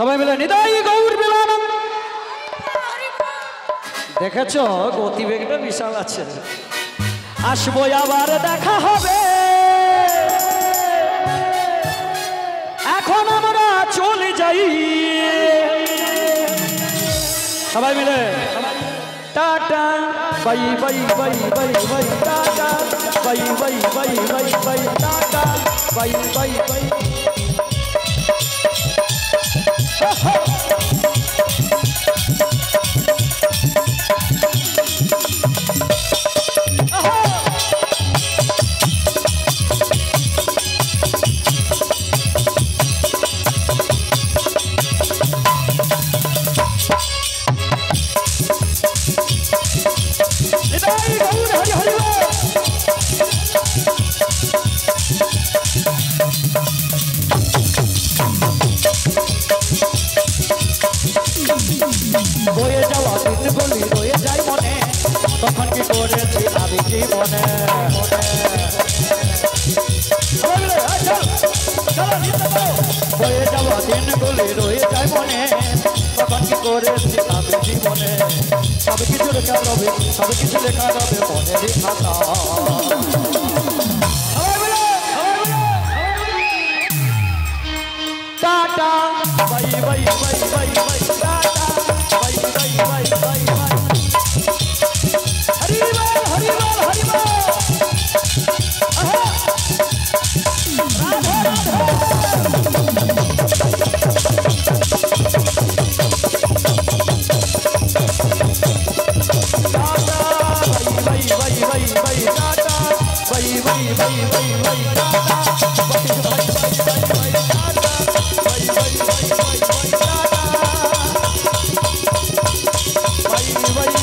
সবাই মিলে নিতাই গৌর মিলনানন্দ। দেখেছো গতিবেগটা বিশাল আছে। আসবো আবার দেখা হবে, এখন আমরা চলে যাই। সবাই মিলে tata bye bye bye bye bye tata bye bye bye bye bye tata bye bye by. বয়ে যাওয়া দিনগুলি রয়ে যায় মনে, তখন কি করেছি আমি জীবনে। বয়ে যাওয়া দিনগুলি রয়ে যায় মনে, তখন কি করেছি আমি জীবনে। সব কিছু লেখা রবে, সব কিছু লেখা রবে মনের খাতা। Tata bye bye bye bye bye tata bye bye bye bye bye. Hari বল হরি বল হরি বল। Radhe Radhe. Tata bye bye bye bye tata bye bye bye bye bye tata bye bye bye bye bye tata bye bye bye bye bye tata bye by.